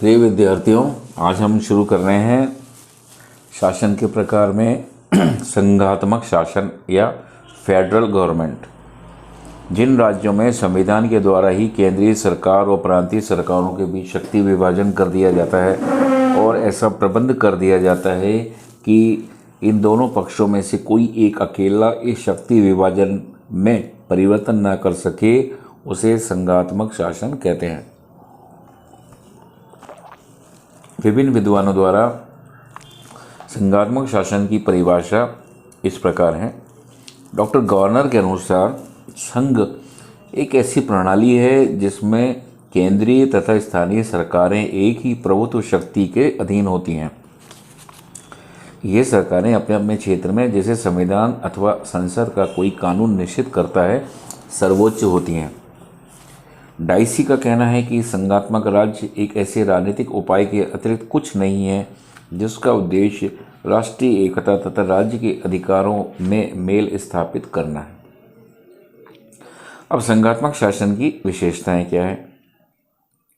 प्रिय विद्यार्थियों, आज हम शुरू कर रहे हैं शासन के प्रकार में संघात्मक शासन या फेडरल गवर्नमेंट। जिन राज्यों में संविधान के द्वारा ही केंद्रीय सरकार और प्रांतीय सरकारों के बीच शक्ति विभाजन कर दिया जाता है और ऐसा प्रबंध कर दिया जाता है कि इन दोनों पक्षों में से कोई एक अकेला इस शक्ति विभाजन में परिवर्तन न कर सके, उसे संघात्मक शासन कहते हैं। विभिन्न विद्वानों द्वारा संघात्मक शासन की परिभाषा इस प्रकार है। डॉक्टर गवर्नर के अनुसार संघ एक ऐसी प्रणाली है जिसमें केंद्रीय तथा स्थानीय सरकारें एक ही प्रभुत्व शक्ति के अधीन होती हैं। ये सरकारें अपने अपने क्षेत्र में जैसे संविधान अथवा संसद का कोई कानून निश्चित करता है, सर्वोच्च होती हैं। डाइसी का कहना है कि संघात्मक राज्य एक ऐसे राजनीतिक उपाय के अतिरिक्त कुछ नहीं है जिसका उद्देश्य राष्ट्रीय एकता तथा राज्य के अधिकारों में मेल स्थापित करना है। अब संघात्मक शासन की विशेषताएं क्या है?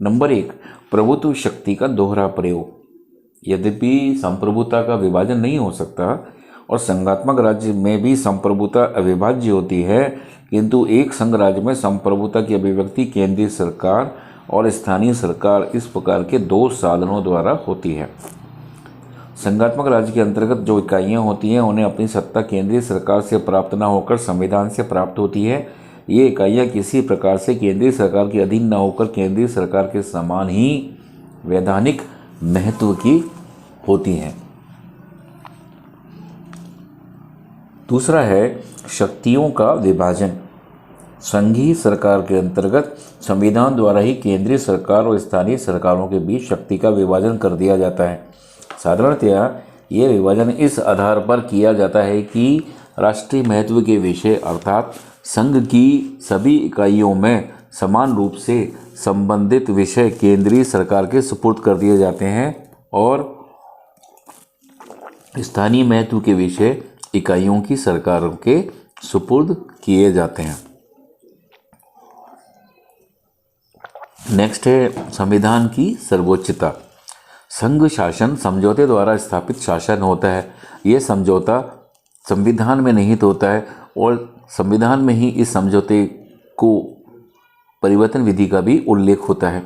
नंबर 1, प्रभुत्व शक्ति का दोहरा प्रयोग। यद्यपि संप्रभुता का विभाजन नहीं हो सकता और संघात्मक राज्य में भी संप्रभुता अविभाज्य होती है, किंतु एक संघ राज्य में संप्रभुता की अभिव्यक्ति केंद्रीय सरकार और स्थानीय सरकार इस प्रकार के दो साधनों द्वारा होती है। संघात्मक राज्य के अंतर्गत जो इकाइयां होती हैं उन्हें अपनी सत्ता केंद्रीय सरकार से प्राप्त न होकर संविधान से प्राप्त होती है। ये इकाइयां किसी प्रकार से केंद्रीय सरकार के अधीन न होकर केंद्रीय सरकार के समान ही वैधानिक महत्व की होती हैं। दूसरा है शक्तियों का विभाजन। संघीय सरकार के अंतर्गत संविधान द्वारा ही केंद्रीय सरकार और स्थानीय सरकारों के बीच शक्ति का विभाजन कर दिया जाता है। साधारणतया ये विभाजन इस आधार पर किया जाता है कि राष्ट्रीय महत्व के विषय अर्थात संघ की सभी इकाइयों में समान रूप से संबंधित विषय केंद्रीय सरकार के सुपुर्द कर दिए जाते हैं और स्थानीय महत्व के विषय इकाइयों की सरकारों के सुपुर्द किए जाते हैं। नेक्स्ट है संविधान की सर्वोच्चता। संघ शासन समझौते द्वारा स्थापित शासन होता है। यह समझौता संविधान में निहित होता है और संविधान में ही इस समझौते को परिवर्तन विधि का भी उल्लेख होता है।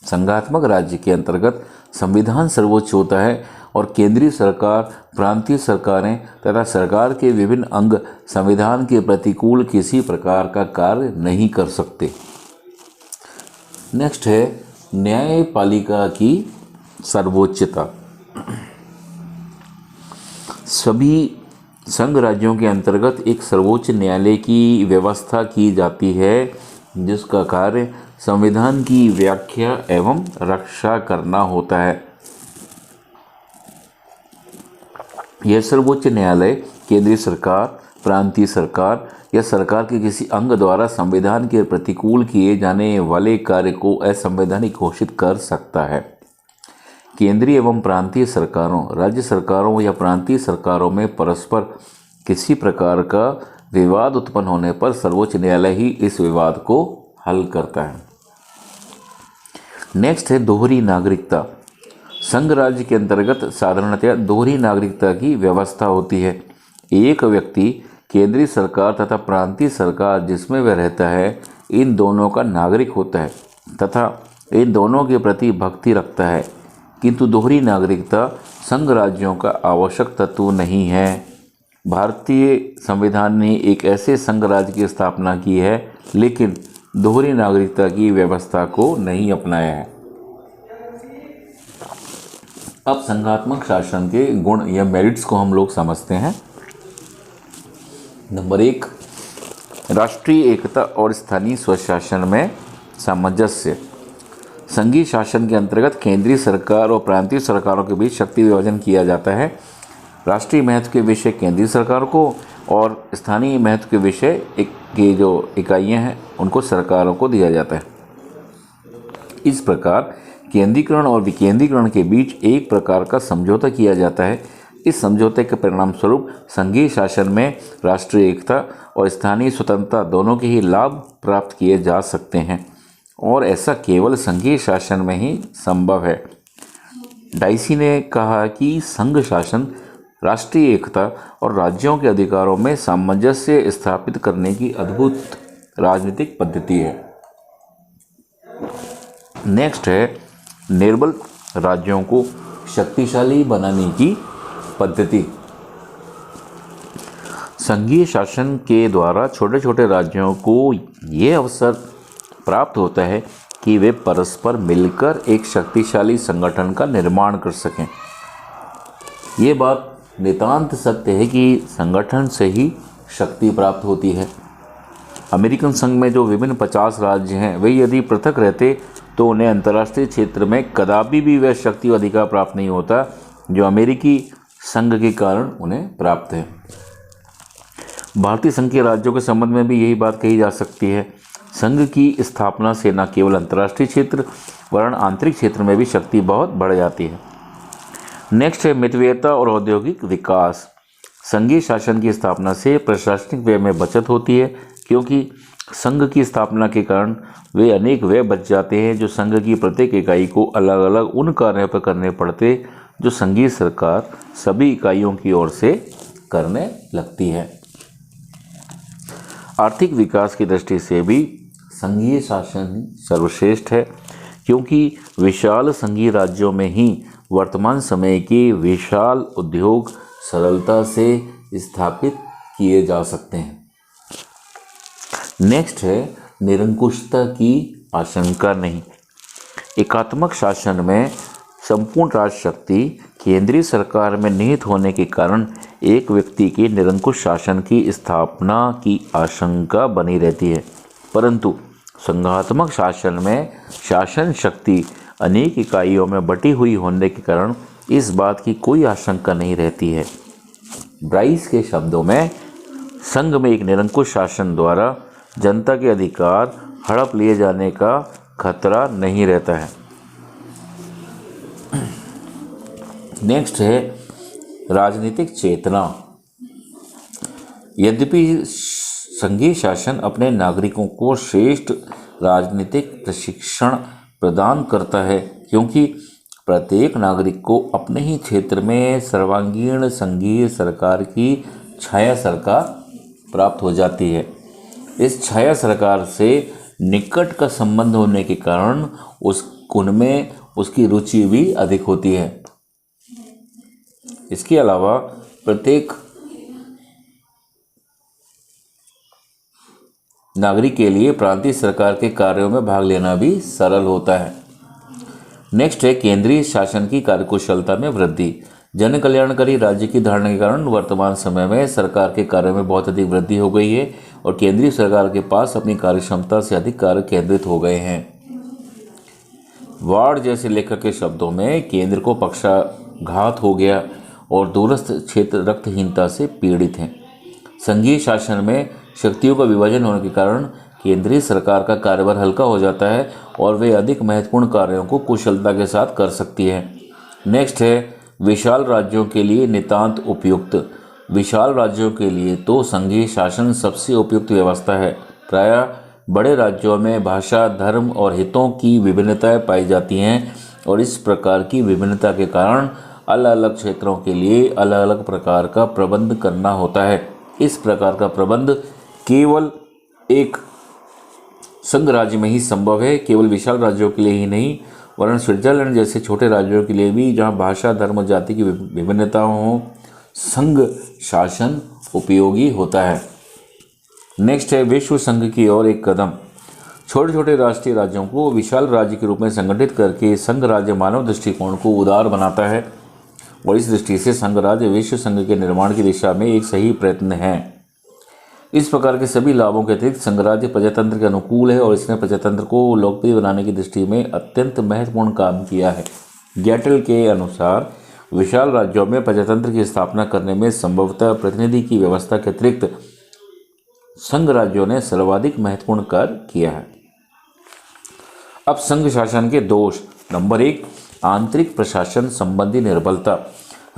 संघात्मक राज्य के अंतर्गत संविधान सर्वोच्च होता है और केंद्रीय सरकार, प्रांतीय सरकारें तथा सरकार के विभिन्न अंग संविधान के प्रतिकूल किसी प्रकार का कार्य नहीं कर सकते। नेक्स्ट है न्यायपालिका की सर्वोच्चता। सभी संघ राज्यों के अंतर्गत एक सर्वोच्च न्यायालय की व्यवस्था की जाती है जिसका कार्य संविधान की व्याख्या एवं रक्षा करना होता है। यह सर्वोच्च न्यायालय केंद्रीय सरकार, प्रांतीय सरकार या सरकार के किसी अंग द्वारा संविधान के प्रतिकूल किए जाने वाले कार्य को असंवैधानिक घोषित कर सकता है। केंद्रीय एवं प्रांतीय सरकारों, राज्य सरकारों या प्रांतीय सरकारों में परस्पर किसी प्रकार का विवाद उत्पन्न होने पर सर्वोच्च न्यायालय ही इस विवाद को हल करता है। नेक्स्ट है दोहरी नागरिकता। संघ राज्य के अंतर्गत साधारणतया दोहरी नागरिकता की व्यवस्था होती है। एक व्यक्ति केंद्रीय सरकार तथा प्रांतीय सरकार जिसमें वह रहता है, इन दोनों का नागरिक होता है तथा इन दोनों के प्रति भक्ति रखता है, किंतु दोहरी नागरिकता संघ राज्यों का आवश्यक तत्व नहीं है। भारतीय संविधान ने एक ऐसे संघ राज्य की स्थापना की है लेकिन दोहरी नागरिकता की व्यवस्था को नहीं अपनाया है। अब संघात्मक शासन के गुण या मेरिट्स को हम लोग समझते हैं। नंबर 1, राष्ट्रीय एकता और स्थानीय स्वशासन में सामंजस्य। संघीय शासन के अंतर्गत केंद्रीय सरकार और प्रांतीय सरकारों के बीच शक्ति विभाजन किया जाता है। राष्ट्रीय महत्व के विषय केंद्रीय सरकार को और स्थानीय महत्व के विषय की जो इकाइयां हैं उनको सरकारों को दिया जाता है। इस प्रकार केंद्रीकरण और विकेंद्रीकरण के बीच एक प्रकार का समझौता किया जाता है। इस समझौते के परिणाम स्वरूप संघीय शासन में राष्ट्रीय एकता और स्थानीय स्वतंत्रता दोनों के ही लाभ प्राप्त किए जा सकते हैं और ऐसा केवल संघीय शासन में ही संभव है। डाइसी ने कहा कि संघ शासन राष्ट्रीय एकता और राज्यों के अधिकारों में सामंजस्य स्थापित करने की अद्भुत राजनीतिक पद्धति है। नेक्स्ट है निर्बल राज्यों को शक्तिशाली बनाने की पद्धति। संघीय शासन के द्वारा छोटे छोटे राज्यों को ये अवसर प्राप्त होता है कि वे परस्पर मिलकर एक शक्तिशाली संगठन का निर्माण कर सकें। ये बात नितांत सत्य है कि संगठन से ही शक्ति प्राप्त होती है। अमेरिकन संघ में जो विभिन्न 50 राज्य हैं, वे यदि पृथक रहते तो उन्हें अंतर्राष्ट्रीय क्षेत्र में कदापि भी वह शक्ति व अधिकार प्राप्त नहीं होता जो अमेरिकी संघ के कारण उन्हें प्राप्त है। भारतीय संघ के राज्यों के संबंध में भी यही बात कही जा सकती है। संघ की स्थापना से न केवल अंतर्राष्ट्रीय क्षेत्र वरन आंतरिक क्षेत्र में भी शक्ति बहुत बढ़ जाती है। नेक्स्ट है मितव्ययता और औद्योगिक विकास। संघीय शासन की स्थापना से प्रशासनिक व्यय में बचत होती है, क्योंकि संघ की स्थापना के कारण वे अनेक व्यय बच जाते हैं जो संघ की प्रत्येक इकाई को अलग अलग उन कार्यों पर करने पड़ते जो संघीय सरकार सभी इकाइयों की ओर से करने लगती है। आर्थिक विकास की दृष्टि से भी संघीय शासन सर्वश्रेष्ठ है, क्योंकि विशाल संघीय राज्यों में ही वर्तमान समय के विशाल उद्योग सरलता से स्थापित किए जा सकते हैं। नेक्स्ट है निरंकुशता की आशंका नहीं। एकात्मक शासन में संपूर्ण राजशक्ति केंद्रीय सरकार में निहित होने के कारण एक व्यक्ति के निरंकुश शासन की स्थापना की आशंका बनी रहती है, परंतु संघात्मक शासन में शासन शक्ति अनेक इकाइयों में बटी हुई होने के कारण इस बात की कोई आशंका नहीं रहती है। ब्राइस के शब्दों में संघ में एक निरंकुश शासन द्वारा जनता के अधिकार हड़प लिए जाने का खतरा नहीं रहता है। नेक्स्ट है राजनीतिक चेतना। यद्यपि संघीय शासन अपने नागरिकों को श्रेष्ठ राजनीतिक प्रशिक्षण प्रदान करता है, क्योंकि प्रत्येक नागरिक को अपने ही क्षेत्र में सर्वांगीण संघीय सरकार की छाया सरकार प्राप्त हो जाती है। इस छाया सरकार से निकट का संबंध होने के कारण उनमें उसकी रुचि भी अधिक होती है। इसके अलावा प्रत्येक नागरिक के लिए प्रांतीय सरकार के कार्यों में भाग लेना भी सरल होता है। नेक्स्ट है केंद्रीय शासन की कार्यकुशलता में वृद्धि। जन कल्याणकारी राज्य की धारणा के कारण वर्तमान समय में सरकार के कार्यों में बहुत अधिक वृद्धि हो गई है और केंद्रीय सरकार के पास अपनी कार्यक्षमता से अधिक कार्य केंद्रित हो गए हैं। वार्ड जैसे लेखक के शब्दों में केंद्र को पक्षाघात हो गया और दूरस्थ क्षेत्र रक्तहीनता से पीड़ित हैं। संघीय शासन में शक्तियों का विभाजन होने के कारण केंद्रीय सरकार का कार्यभार हल्का हो जाता है और वे अधिक महत्वपूर्ण कार्यों को कुशलता के साथ कर सकती है। नेक्स्ट है विशाल राज्यों के लिए नितांत उपयुक्त। विशाल राज्यों के लिए तो संघीय शासन सबसे उपयुक्त व्यवस्था है। प्रायः बड़े राज्यों में भाषा, धर्म और हितों की विभिन्नताएं पाई जाती हैं और इस प्रकार की विभिन्नता के कारण अलग अलग क्षेत्रों के लिए अलग अलग प्रकार का प्रबंध करना होता है। इस प्रकार का प्रबंध केवल एक संघ राज्य में ही संभव है, केवल विशाल राज्यों के लिए ही नहीं वरन स्विट्जरलैंड जैसे छोटे राज्यों के लिए भी, जहां भाषा, धर्म और जाति की विभिन्नता हो, संघ शासन उपयोगी होता है। नेक्स्ट है विश्व संघ की ओर एक कदम। छोटे छोटे राष्ट्रीय राज्यों को विशाल राज्य के रूप में संगठित करके संघ राज्य मानव दृष्टिकोण को उदार बनाता है और इस दृष्टि से संघ राज्य विश्व संघ के निर्माण की दिशा में एक सही प्रयत्न है। इस प्रकार के सभी लाभों के अतिरिक्त संघ राज्य प्रजातंत्र के अनुकूल है और इसने प्रजातंत्र को लोकप्रिय बनाने की दृष्टि में अत्यंत महत्वपूर्ण काम किया है। गैटल के अनुसार विशाल राज्यों में प्रजातंत्र की स्थापना करने में संभवतः प्रतिनिधि की व्यवस्था के अतिरिक्त संघ राज्यों ने सर्वाधिक महत्वपूर्ण कार्य किया है। अब संघ शासन के दोष। नंबर 1, आंतरिक प्रशासन संबंधी निर्बलता।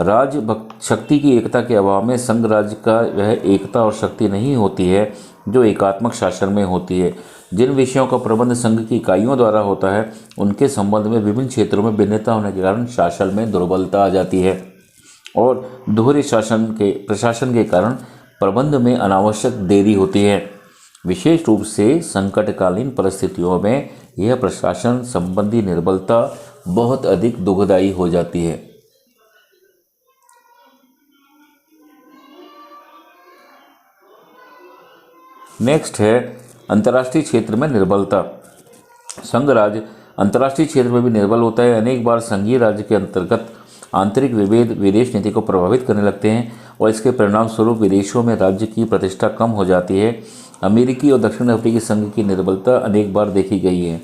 राज्य शक्ति की एकता के अभाव में संघ राज्य का वह एकता और शक्ति नहीं होती है जो एकात्मक शासन में होती है। जिन विषयों का प्रबंध संघ की इकाइयों द्वारा होता है उनके संबंध में विभिन्न क्षेत्रों में भिन्नता होने के कारण शासन में दुर्बलता आ जाती है और दोहरे प्रशासन के कारण प्रबंध में अनावश्यक देरी होती है। विशेष रूप से संकटकालीन परिस्थितियों में यह प्रशासन संबंधी निर्बलता बहुत अधिक दुखदायी हो जाती है। नेक्स्ट है अंतर्राष्ट्रीय क्षेत्र में निर्बलता। संघ राज्य अंतर्राष्ट्रीय क्षेत्र में भी निर्बल होता है। अनेक बार संघीय राज्य के अंतर्गत आंतरिक विभेद विदेश नीति को प्रभावित करने लगते हैं और इसके परिणाम स्वरूप विदेशों में राज्य की प्रतिष्ठा कम हो जाती है। अमेरिकी और दक्षिण अफ्रीकी संघ की निर्बलता अनेक बार देखी गई है।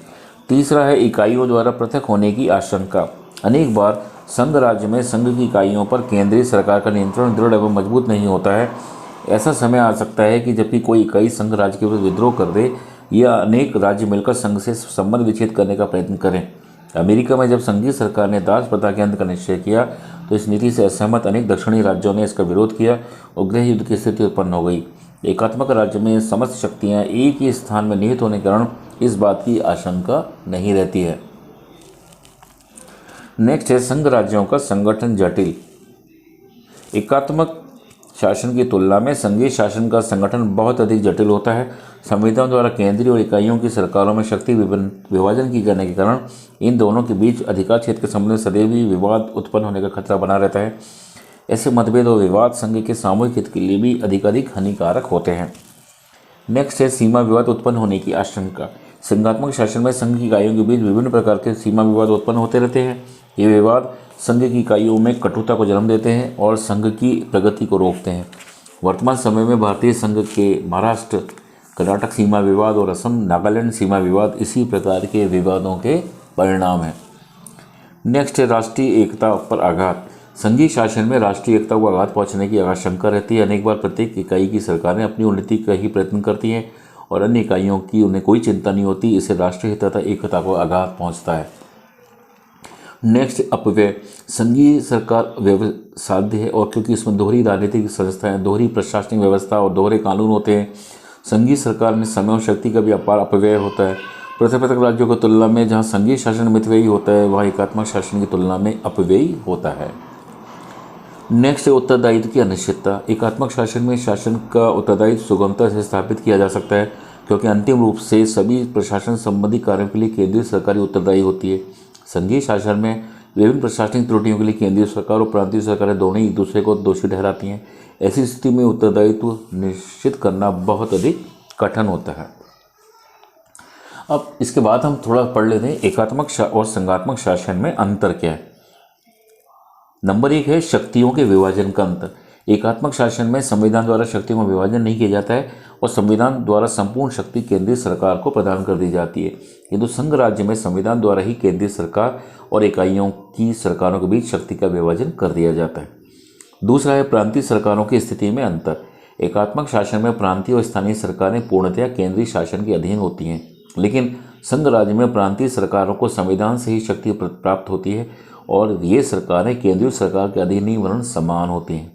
तीसरा है इकाइयों द्वारा पृथक होने की आशंका। अनेक बार संघ राज्य में संघ की इकाइयों पर केंद्रीय सरकार का नियंत्रण दृढ़ एवं मजबूत नहीं होता है। ऐसा समय आ सकता है कि जबकि कोई इकाई संघ राज्य के विरुद्ध विद्रोह कर दे या अनेक राज्य मिलकर संघ से संबंध विच्छेद करने का प्रयत्न करें। अमेरिका में जब संघीय सरकार ने दास प्रथा के अंत का निश्चय किया तो इस नीति से असहमत अनेक दक्षिणी राज्यों ने इसका विरोध किया और गृह युद्ध की स्थिति उत्पन्न हो गई। एकात्मक राज्य में समस्त शक्तियां एक ही स्थान में निहित होने के कारण इस बात की आशंका नहीं रहती है। नेक्स्ट है संघ राज्यों का संगठन जटिल। एकात्मक शासन की तुलना में संघीय शासन का संगठन बहुत अधिक जटिल होता है। संविधान द्वारा केंद्रीय और इकाइयों की सरकारों में शक्ति विभाजन की जाने के कारण इन दोनों के बीच अधिकार क्षेत्र के संबंध में सदैव ही विवाद उत्पन्न होने का खतरा बना रहता है। ऐसे मतभेद और विवाद संघ के सामूहिक हित के लिए भी अधिकाधिक हानिकारक होते हैं। नेक्स्ट है सीमा विवाद उत्पन्न होने की आशंका। संघात्मक शासन में संघ की इकाइयों के बीच विभिन्न प्रकार के सीमा विवाद उत्पन्न होते रहते हैं। ये विवाद संघ की इकाइयों में कटुता को जन्म देते हैं और संघ की प्रगति को रोकते हैं। वर्तमान समय में भारतीय संघ के महाराष्ट्र कर्नाटक सीमा विवाद और असम नागालैंड सीमा विवाद इसी प्रकार के विवादों के परिणाम हैं। नेक्स्ट है राष्ट्रीय एकता पर आघात। संघीय शासन में राष्ट्रीय एकता को आघात पहुंचने की आशंका रहती है। अनेक बार प्रत्येक इकाई की सरकारें अपनी उन्नति का ही प्रयत्न करती हैं और अन्य इकाइयों की उन्हें कोई चिंता नहीं होती। इससे राष्ट्रीय हित तथा एकता को आघात पहुंचता है। नेक्स्ट अपव्यय। संघीय सरकार साध्य है और क्योंकि इसमें दोहरी राजनीतिक संस्थाएं, दोहरी प्रशासनिक व्यवस्था और दोहरे कानून होते हैं, संघीय सरकार में समय और शक्ति का भी अपार अपव्यय होता है। पृथक राज्यों की तुलना में जहां संघीय शासन मितव्ययी होता है वहां एकात्मक शासन की तुलना में अपव्ययी होता है। नेक्स्ट है उत्तरदायित्व की अनिश्चितता। एकात्मक शासन में शासन का उत्तरदायित्व सुगमता से स्थापित किया जा सकता है क्योंकि अंतिम रूप से सभी प्रशासन संबंधी कार्यों के लिए केंद्रीय सरकार उत्तरदायी होती है। संघीय शासन में विभिन्न प्रशासनिक त्रुटियों के लिए केंद्रीय सरकार और प्रांतीय सरकारें दोनों ही एक दूसरे को दोषी ठहराती हैं। ऐसी स्थिति में उत्तरदायित्व निश्चित करना बहुत अधिक कठिन होता है। अब इसके बाद हम थोड़ा पढ़ लेते हैं एकात्मक और संघात्मक शासन में अंतर क्या है। नंबर 1 है शक्तियों के विभाजन का अंतर। एकात्मक शासन में संविधान द्वारा शक्तियों का विभाजन नहीं किया जाता है और संविधान द्वारा संपूर्ण शक्ति केंद्रीय सरकार को प्रदान कर दी जाती है। किंतु संघ राज्य में संविधान द्वारा ही केंद्रीय सरकार और इकाइयों की सरकारों के बीच शक्ति का विभाजन कर दिया जाता है। दूसरा है प्रांतीय सरकारों की स्थिति में अंतर। एकात्मक शासन में प्रांतीय और स्थानीय सरकारें पूर्णतया केंद्रीय शासन के अधीन होती हैं, लेकिन संघ राज्य में प्रांतीय सरकारों को संविधान से ही शक्ति प्राप्त होती है और ये सरकारें केंद्रीय सरकार के अधीन ही वरन समान होती हैं।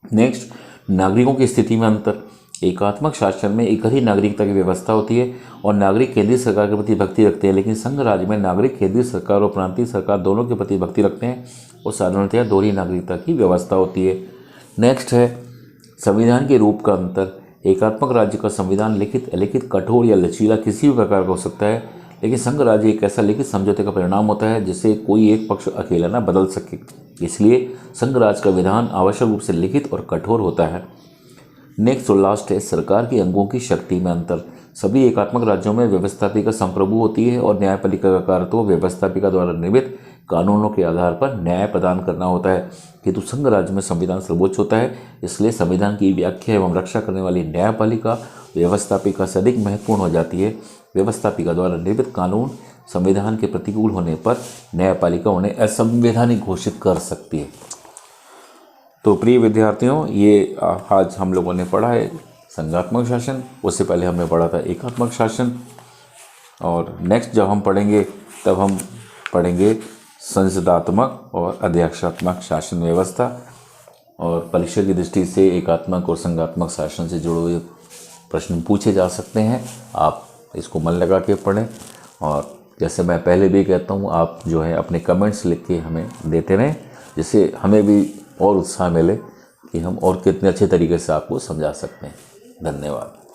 नेक्स्ट नागरिकों की स्थिति में अंतर। एकात्मक शासन में एक ही नागरिकता की व्यवस्था होती है और नागरिक केंद्रीय सरकार के प्रति भक्ति रखते हैं, लेकिन संघ राज्य में नागरिक केंद्रीय सरकार और प्रांतीय सरकार दोनों के प्रति भक्ति रखते हैं और साधारणतया दोहरी नागरिकता की व्यवस्था होती है। नेक्स्ट है संविधान के रूप का अंतर। एकात्मक राज्य का संविधान लिखित, अलिखित, कठोर या लचीला किसी भी प्रकार का हो सकता है, लेकिन संघ राज्य एक ऐसा लिखित समझौते का परिणाम होता है जिसे कोई एक पक्ष अकेला न बदल सके। इसलिए संघ राज्य का विधान आवश्यक रूप से लिखित और कठोर होता है। नेक्स्ट और लास्ट है सरकार के अंगों की शक्ति में अंतर। सभी एकात्मक राज्यों में व्यवस्थापिका संप्रभु होती है और न्यायपालिका का कार्य तो व्यवस्थापिका द्वारा निर्मित कानूनों के आधार पर न्याय प्रदान करना होता है, किंतु संघ राज्य में संविधान सर्वोच्च होता है। इसलिए संविधान की व्याख्या एवं रक्षा करने वाली न्यायपालिका व्यवस्थापिका से अधिक महत्वपूर्ण हो जाती है। व्यवस्थापिका द्वारा निर्मित कानून संविधान के प्रतिकूल होने पर न्यायपालिका उन्हें असंवैधानिक घोषित कर सकती है। तो प्रिय विद्यार्थियों, ये आज हम लोगों ने पढ़ा है संघात्मक शासन, उससे पहले हमने पढ़ा था एकात्मक शासन, और नेक्स्ट जब हम पढ़ेंगे तब हम पढ़ेंगे संसदात्मक और अध्यक्षात्मक शासन व्यवस्था। और परीक्षा की दृष्टि से एकात्मक और संघात्मक शासन से जुड़े हुए प्रश्न पूछे जा सकते हैं। आप इसको मन लगा के पढ़ें। और जैसे मैं पहले भी कहता हूँ, आप जो है अपने कमेंट्स लिख के हमें देते रहें, जिससे हमें भी और उत्साह मिले कि हम और कितने अच्छे तरीके से आपको समझा सकते हैं। धन्यवाद।